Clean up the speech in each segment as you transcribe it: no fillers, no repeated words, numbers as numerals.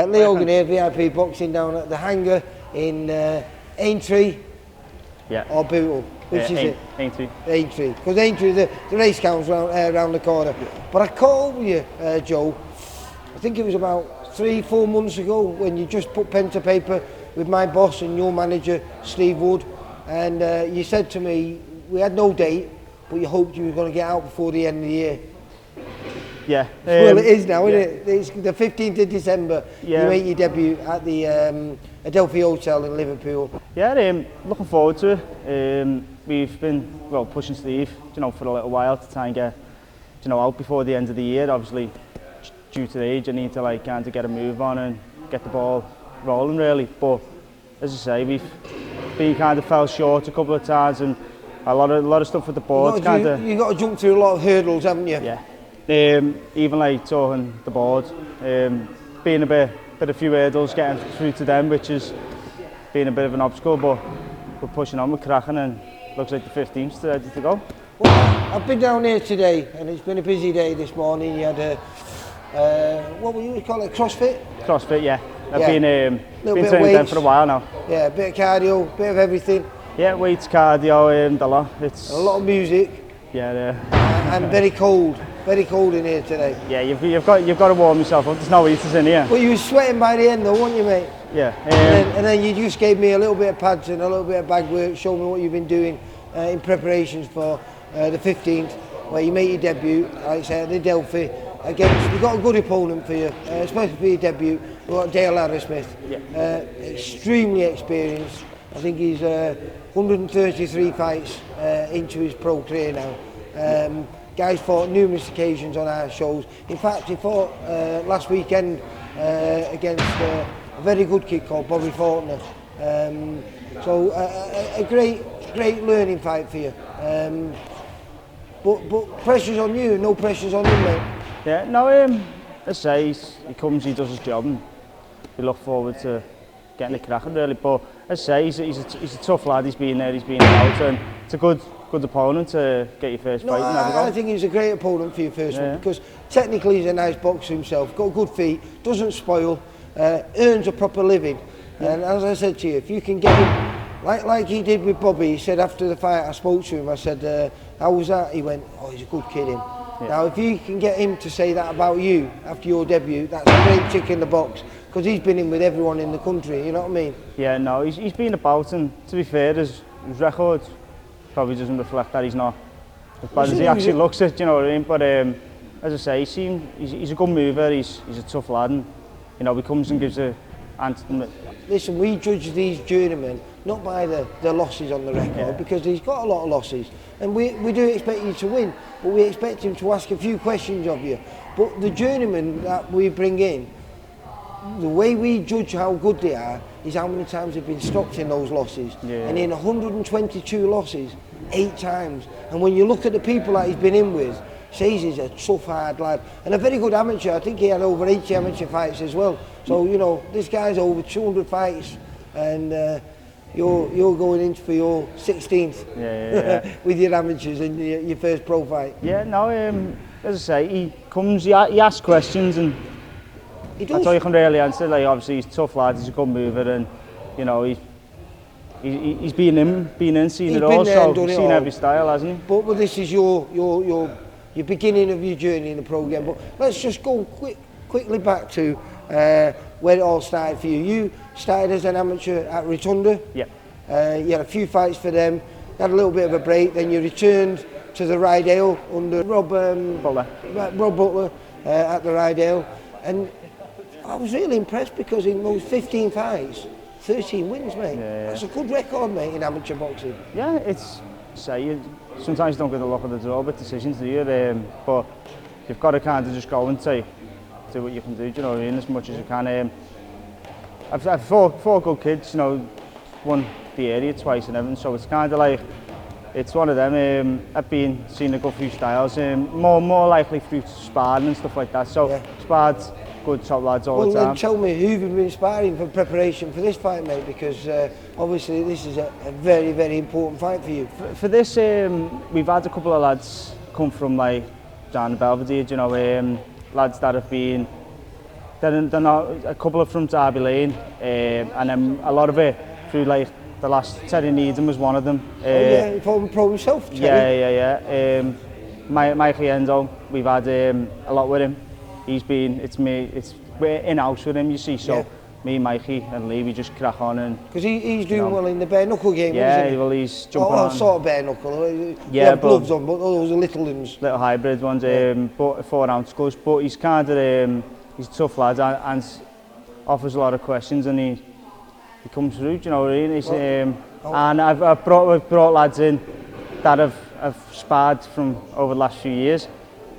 Lee Hogan here, VIP Boxing down at the Hangar in Aintree. Yeah. Or Bootle. Which is it? Aintree. Aintree. Because Aintree, the race counts around the corner. But I caught up with you, Joe, I think it was about 3-4 months ago when you just put pen to paper with my boss and your manager, Steve Wood. And you said to me, we had no date, but you hoped you were going to get out before the end of the year. Yeah. Well, it is now, isn't it? It's the 15th of December. Yeah. You make your debut at the Adelphi Hotel in Liverpool. Yeah, looking forward to it. We've been pushing Steve, for a little while to try and get, out before the end of the year. Obviously, due to the age, I need to kind of get a move on and get the ball rolling really. But as I say, we've been kind of fell short a couple of times, and a lot of stuff with the board. You've got to jump through a lot of hurdles, haven't you? Yeah. Even talking the board, being a few hurdles, getting through to them, which has been a bit of an obstacle, but we're pushing on, we're cracking, and looks like the 15th's ready to go. Well, I've been down here today, and it's been a busy day this morning. You had what would you call it, CrossFit? CrossFit, yeah. I've been training with them for a while now. Yeah, a bit of cardio, bit of everything. Yeah, weights, cardio, a lot. It's a lot of music. Yeah. And very cold. Very cold in here today. Yeah, you've got to warm yourself up. There's no heaters in here. Well, you were sweating by the end though, weren't you, mate? Yeah. And then you just gave me a little bit of pads and a little bit of bag work, showing me what you've been doing in preparations for the 15th, where you make your debut, like I said, the Adelphi. You've got a good opponent for you, especially for your debut. We've got Dale Arrowsmith. Yeah. Extremely experienced. I think he's 133 fights into his pro career now. Guy's fought numerous occasions on our shows. In fact, he fought last weekend against a very good kid called Bobby Faulkner. So a great learning fight for you. But pressure's on you, no pressure's on him, mate. Yeah, no, as I say, he comes, he does his job, and we look forward to getting it cracking really. But as I say, he's a tough lad. He's been there, he's been out, and it's a good opponent to get your first fight. I think he's a great opponent for your first one, because technically he's a nice boxer himself, got good feet, doesn't spoil, earns a proper living. And as I said to you, if you can get him, like he did with Bobby, he said after the fight, I spoke to him, I said, how was that? He went, oh, he's a good kid, him. Yeah. Now, if you can get him to say that about you after your debut, that's a great tick in the box, because he's been in with everyone in the country, you know what I mean? Yeah, no, he's been about, and to be fair, his record probably doesn't reflect that. He's not as bad as he actually looks at, you know what I mean? But as I say, he's a good mover, he's a tough lad, and he comes and gives a... Listen, we judge these journeymen not by the losses on the record, because he's got a lot of losses, and we do expect you to win, but we expect him to ask a few questions of you. But the journeymen that we bring in, the way we judge how good they are is how many times they've been stopped in those losses. Yeah. And in 122 losses, 8 times. And when you look at the people that he's been in with, says he's a tough, hard lad. And a very good amateur. I think he had over 80 amateur fights as well. So, this guy's over 200 fights. And you're going in for your 16th with your amateurs and your first pro fight. Yeah, no, as I say, he comes, he asks questions, and that's all you can really answer. Like, obviously he's a tough lad, he's a good mover, and he's been in, seen it all, so he's seen every style, hasn't he? But this is your beginning of your journey in the program. But let's just go quickly back to where it all started for you. You started as an amateur at Rotunda. Yeah. You had a few fights for them, had a little bit of a break, then you returned to the Rydale under Rob Butler at the Rydale. And I was really impressed, because in those 15 fights, 13 wins, mate. Yeah. That's a good record, mate, in amateur boxing. Yeah, it's sometimes you don't get a look at the draw with decisions, do you? But you've got to kind of just go and do what you can do, you know what I mean, as much as you can. I've four good kids, won the area twice and everything, so it's kind of like, it's one of them. I've seen a good few styles, more likely through sparring and stuff like that, so sparred good top lads all the time. Well, then tell me, who have you been sparring for preparation for this fight, mate? Because obviously this is a very, very important fight for you. For this, we've had a couple of lads come from down the Belvedere, lads that have been Then a couple of from Derby Lane, and then a lot of it through like the last Terry Needham was one of them. He fought him pro himself, Terry. Yeah. Mikey Endo, we've had a lot with him. We're in-house with him, you see, so me, Mikey and Lee, we just crack on. Because he's doing well in the bare knuckle game, isn't he? Well, he's jumping on. Sort of bare knuckle. Yeah, gloves on, but those are little ones. Little hybrid ones, but 4 ounce gloves, but he's kind of, he's a tough lad and offers a lot of questions, and he comes through, do you know what I mean? And we've brought lads in that have sparred from over the last few years,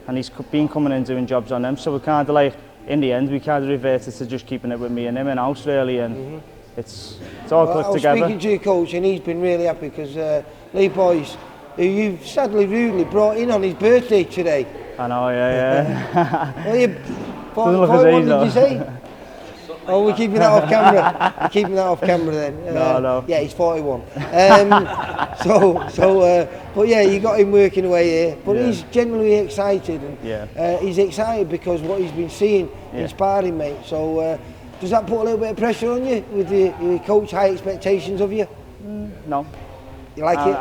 and he's been coming in doing jobs on them, so we kind of like, in the end, we kind of reverted to just keeping it with me and him in house really, and it's all clicked together. I was speaking to your coach, and he's been really happy because Lee Boyce, who you've sadly rudely brought in on his birthday today. I know, yeah. Well, you 41, did you say? Oh, we're keeping that off camera. We're keeping that off camera then. No. Yeah, he's 41. But yeah, you got him working away here. But he's genuinely excited, and he's excited because what he's been seeing in sparring, mate. So does that put a little bit of pressure on you with your coach high expectations of you? No. You like it?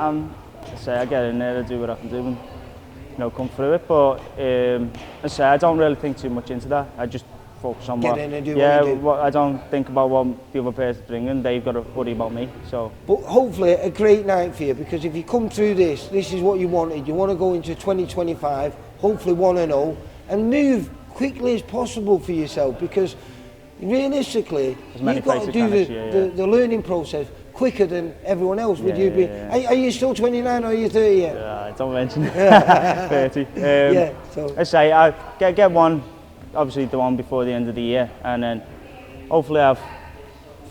I get in there to do what I can do and come through it. But I don't really think too much into that. I just focus on what you do. I don't think about what the other person's bringing. They've got to worry about me. So. But hopefully a great night for you, because if you come through this is what you wanted. You want to go into 2025, hopefully 1-0, and move quickly as possible for yourself, because realistically you've got to do the learning process quicker than everyone else. Would you be? Are you still 29 or are you 30 yet? Don't mention it. 30. So I say I get one. Obviously the one before the end of the year, and then hopefully have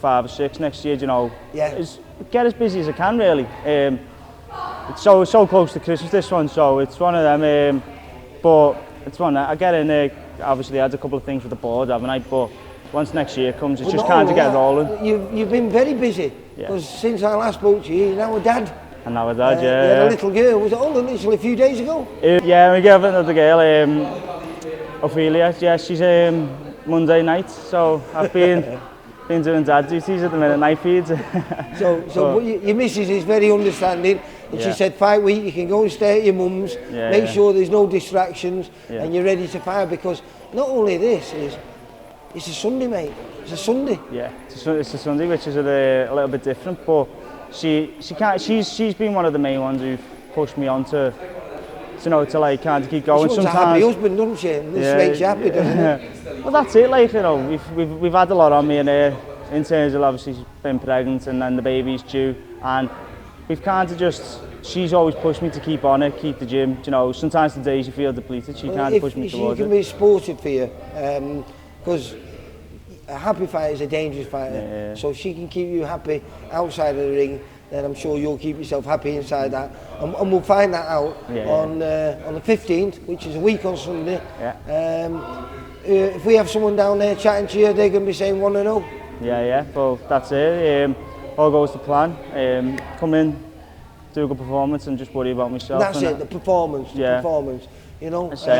5 or 6 next year, get as busy as I can really. It's so close to Christmas, this one, so it's one of them, but it's one that I get in there. Obviously I had a couple of things with the board, haven't I, but once next year comes, it's just kind of get rolling. You've been very busy, because since I last spoke to you, you're now a dad. And now a dad, You had a little girl, was it literally a few days ago? We gave another girl, Ophelia, she's Monday night, so I've been doing dad duties at the minute, night feeds. So your missus is very understanding, and she said fight week you can go and stay at your mum's, make sure there's no distractions, and you're ready to fight, because not only this it's a Sunday, mate. It's a Sunday. Yeah, it's a Sunday, which is a little bit different, but she's been one of the main ones who've pushed me on to like kind of keep going. She wants a happy husband, doesn't she? And this makes you happy, doesn't it? Well, that's it. Like, we've had a lot on me in terms of obviously she's been pregnant and then the baby's due, and we've kind of just. She's always pushed me to keep on it, keep the gym. Sometimes the days you feel depleted, she kind of pushed me towards it. She can be supportive for you, because a happy fighter is a dangerous fighter. So if she can keep you happy outside of the ring, then I'm sure you'll keep yourself happy inside that, and we'll find that out on the 15th, which is a week on Sunday. If we have someone down there chatting to you, they're going to be saying 1-0. Well, that's it. All goes to plan. Come in, do a good performance, and just worry about myself. That's it. The performance. I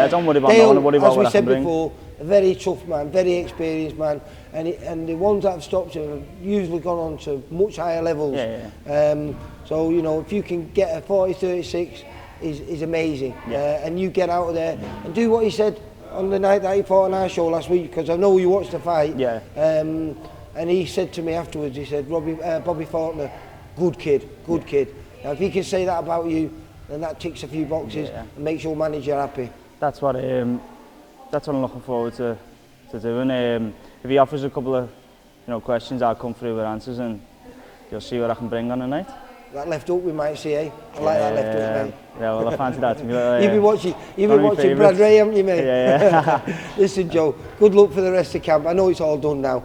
don't worry about Dale, I want to worry about what I can bring. As we said before, a very tough man, very experienced man, and the ones that have stopped him have usually gone on to much higher levels. So if you can get a 40-36 is amazing, and you get out of there and do what he said on the night that he fought on our show last week, because I know you watched the fight. And he said to me afterwards, he said, Bobby Faulkner, good kid. Now if he can say that about you, then that ticks a few boxes and makes your manager happy. That's what I'm looking forward to doing. If he offers a couple of questions, I'll come through with answers, and you'll see what I can bring on the night. That left hook we might see, eh? I like that left hook, mate. Yeah, well, I fancy that to me. You've been watching Brad Ray, haven't you, mate? Listen, Joe, good luck for the rest of camp. I know it's all done now,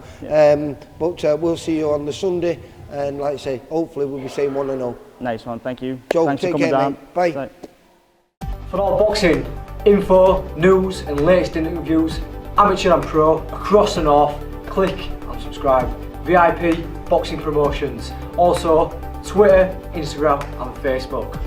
but we'll see you on the Sunday, and like I say, hopefully we'll be saying 1-0. Nice one, thank you. Joe, thanks take for coming care, down. Mate. Bye. For all boxing info, news and latest interviews, amateur and pro, across the north, click and subscribe. VIP Boxing Promotions. Also, Twitter, Instagram and Facebook.